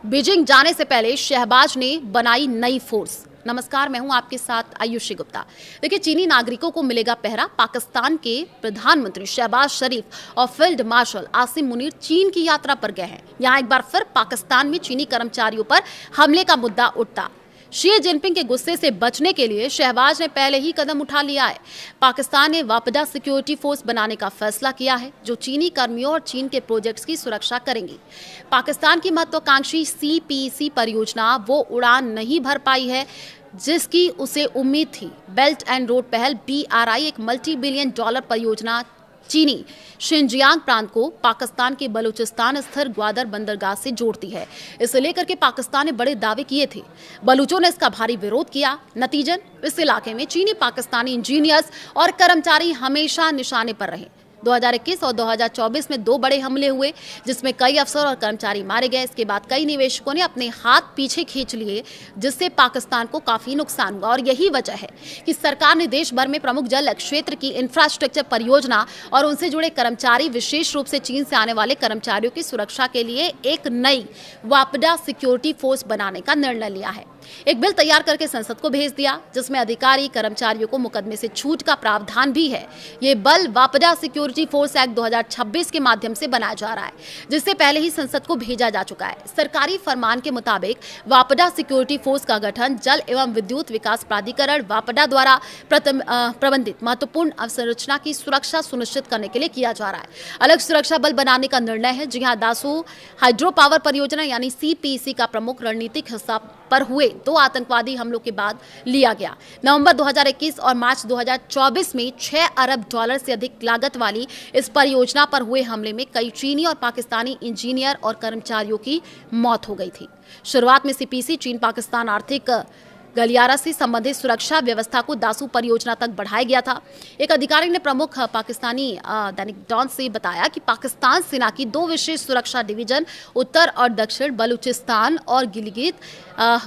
Beijing जाने से पहले शहबाज ने बनाई नई फोर्स। नमस्कार, मैं हूं आपके साथ आयुषी गुप्ता। देखिए, चीनी नागरिकों को मिलेगा पहरा। पाकिस्तान के प्रधानमंत्री शहबाज शरीफ और फील्ड मार्शल आसिम मुनीर चीन की यात्रा पर गए हैं। यहां एक बार फिर पाकिस्तान में चीनी कर्मचारियों पर हमले का मुद्दा उठता। शी जिनपिंग के गुस्से से बचने के लिए शहबाज ने पहले ही कदम उठा लिया है। पाकिस्तान ने वापडा सिक्योरिटी फोर्स बनाने का फैसला किया है, जो चीनी कर्मियों और चीन के प्रोजेक्ट्स की सुरक्षा करेंगी। पाकिस्तान की महत्वाकांक्षी CPEC परियोजना वो उड़ान नहीं भर पाई है जिसकी उसे उम्मीद थी। बेल्ट एंड रोड पहल BRI एक $multi-billion परियोजना चीनी शिनजियांग प्रांत को पाकिस्तान के बलूचिस्तान स्थित ग्वादर बंदरगाह से जोड़ती है। इसे लेकर के पाकिस्तान ने बड़े दावे किए थे। बलूचों ने इसका भारी विरोध किया। नतीजन इस इलाके में चीनी पाकिस्तानी इंजीनियर्स और कर्मचारी हमेशा निशाने पर रहे। 2021 और 2024 में 2 बड़े हमले हुए जिसमें कई अफसर और कर्मचारी मारे गए। इसके बाद कई निवेशकों ने अपने हाथ पीछे खींच लिए, जिससे पाकिस्तान को काफी नुकसान हुआ। और यही वजह है कि सरकार ने देश भर में प्रमुख जल क्षेत्र की इंफ्रास्ट्रक्चर परियोजना और उनसे जुड़े कर्मचारी, विशेष रूप से चीन से आने वाले कर्मचारियों की सुरक्षा के लिए एक नई वापडा सिक्योरिटी फोर्स बनाने का निर्णय लिया है। एक बिल तैयार करके संसद को भेज दिया, जिसमें अधिकारी कर्मचारियों को मुकदमे से छूट का प्रावधान भी है। ये बल वापडा सिक्योरिटी फोर्स एक्ट 2026 के माध्यम से बनाया जा रहा है, जिससे पहले ही संसद को भेजा जा चुका है। सरकारी फरमान के मुताबिक वापडा सिक्योरिटी फोर्स का गठन जल एवं विद्युत विकास प्राधिकरण वापडा द्वारा प्रबंधित महत्वपूर्ण अवसंरचना की सुरक्षा सुनिश्चित करने के लिए किया जा रहा है। अलग सुरक्षा बल बनाने का निर्णय है। जी हाँ, दासू हाइड्रो पावर परियोजना यानी CPEC का प्रमुख रणनीतिक हिस्सा पर हुए 2 आतंकवादी हमलों के बाद लिया गया। नवंबर 2021 और मार्च 2024 में $6 अरब से अधिक लागत वाली इस परियोजना पर हुए हमले में कई चीनी और पाकिस्तानी इंजीनियर और कर्मचारियों की मौत हो गई थी। शुरुआत में CPEC चीन पाकिस्तान आर्थिक गलियारा से संबंधित सुरक्षा व्यवस्था को दासू परियोजना तक बढ़ाया गया था। एक अधिकारी ने प्रमुख पाकिस्तानी दैनिक डॉन से बताया कि पाकिस्तान सेना की 2 विशेष सुरक्षा डिवीजन उत्तर और दक्षिण बलूचिस्तान और गिलगित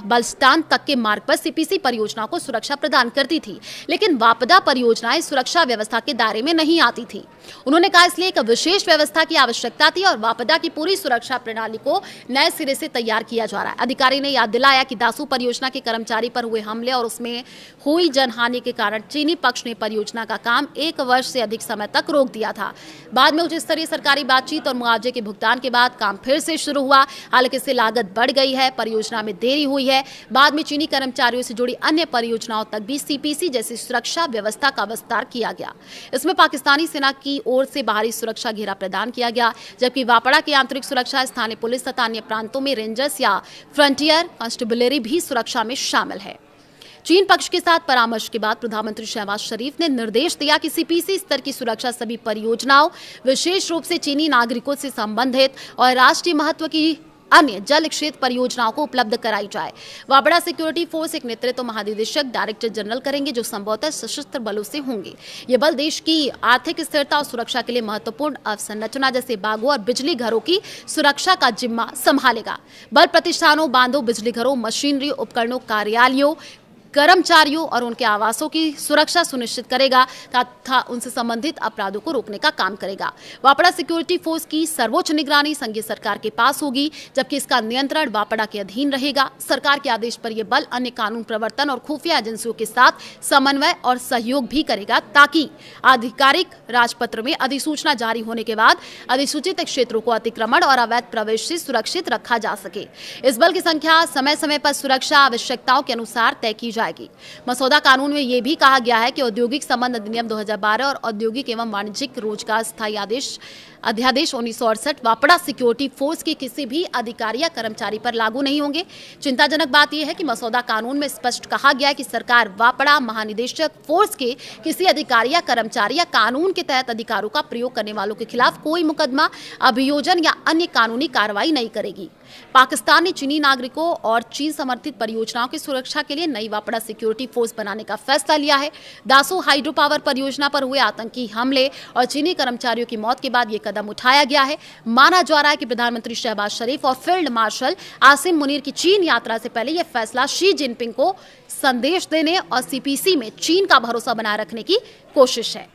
बल्स्तान तक के मार्ग पर CPEC परियोजना को सुरक्षा प्रदान करती थी, लेकिन वापडा परियोजना इस सुरक्षा व्यवस्था के दायरे में नहीं आती थी। उन्होंने कहा, इसलिए एक विशेष व्यवस्था की आवश्यकता थी और वापडा की पूरी सुरक्षा प्रणाली को नए सिरे से तैयार किया जा रहा है। अधिकारी ने याद दिलाया कि दासू परियोजना के कर्मचारी पर हुए हमले और उसमें हुई जनहानि के कारण चीनी पक्ष ने परियोजना का काम 1 वर्ष से अधिक समय तक रोक दिया था। बाद में उच्च स्तरीय सरकारी बातचीत और मुआवजे के भुगतान के बाद काम फिर से शुरू हुआ। हालांकि इससे लागत बढ़ गई है, परियोजना में देरी हुई है। बाद में चीनी कर्मचारियों से जुड़ी अन्य परियोजनाओं तक भी CPEC जैसी सुरक्षा व्यवस्था का विस्तार किया गया। इसमें पाकिस्तानी सेना की ओर से बाहरी सुरक्षा घेरा प्रदान किया गया, जबकि वापडा की आंतरिक सुरक्षा स्थानीय पुलिस तथा अन्य प्रांतों में रेंजर्स या फ्रंटियर कांस्टेबलरी भी सुरक्षा में शामिल है। चीन पक्ष के साथ परामर्श के बाद प्रधानमंत्री शहबाज शरीफ ने निर्देश दिया कि CPEC स्तर की सुरक्षा सभी परियोजनाओं, विशेष रूप से चीनी नागरिकों से संबंधित और राष्ट्रीय महत्व की अन्य जल क्षेत्र परियोजनाओं को उपलब्ध कराई जाए। वापडा सिक्योरिटी फोर्स एक नेतृत्व महानिदेशक डायरेक्टर जनरल करेंगे, जो संभवतः सशस्त्र बलों से होंगे। ये बल देश की आर्थिक स्थिरता और सुरक्षा के लिए महत्वपूर्ण अवसंरचना जैसे बागों और बिजली घरों की सुरक्षा का जिम्मा संभालेगा। बल प्रतिष्ठानों, बांधों, बिजली घरों, मशीनरी, उपकरणों, कार्यालयों, कर्मचारियों और उनके आवासों की सुरक्षा सुनिश्चित करेगा तथा उनसे संबंधित अपराधों को रोकने का काम करेगा। वापडा सिक्योरिटी फोर्स की सर्वोच्च निगरानी संघीय सरकार के पास होगी, जबकि इसका नियंत्रण वापडा के अधीन रहेगा। सरकार के आदेश पर यह बल अन्य कानून प्रवर्तन और खुफिया एजेंसियों के साथ समन्वय और सहयोग भी करेगा, ताकि आधिकारिक राजपत्र में अधिसूचना जारी होने के बाद अधिसूचित क्षेत्रों को अतिक्रमण और अवैध प्रवेश से सुरक्षित रखा जा सके। इस बल की संख्या समय समय पर सुरक्षा आवश्यकताओं के अनुसार तय की जाएगी। मसौदा कानून में यह भी कहा गया है कि औद्योगिक संबंध अधिनियम 2012 और औद्योगिक एवं वाणिज्यिक रोजगार स्थायी अध्यादेश 1968 वापडा सिक्योरिटी फोर्स के किसी भी अधिकारी या कर्मचारी पर लागू नहीं होंगे। चिंताजनक बात यह है कि मसौदा कानून में स्पष्ट कहा गया है कि सरकार वापडा महानिदेशक फोर्स के किसी अधिकारी या कर्मचारी या कानून के तहत अधिकारों का प्रयोग करने वालों के खिलाफ कोई मुकदमा, अभियोजन या अन्य कानूनी कार्रवाई नहीं करेगी। पाकिस्तान ने चीनी नागरिकों और चीन समर्थित परियोजनाओं की सुरक्षा के लिए नई वापडा सिक्योरिटी फोर्स बनाने का फैसला लिया है। दासू हाइड्रो पावर परियोजना पर हुए आतंकी हमले और चीनी कर्मचारियों की मौत के बाद यह कदम उठाया गया है। माना जा रहा है कि प्रधानमंत्री शहबाज शरीफ और फील्ड मार्शल आसिम मुनीर की चीन यात्रा से पहले यह फैसला शी जिनपिंग को संदेश देने और CPEC में चीन का भरोसा बनाए रखने की कोशिश है।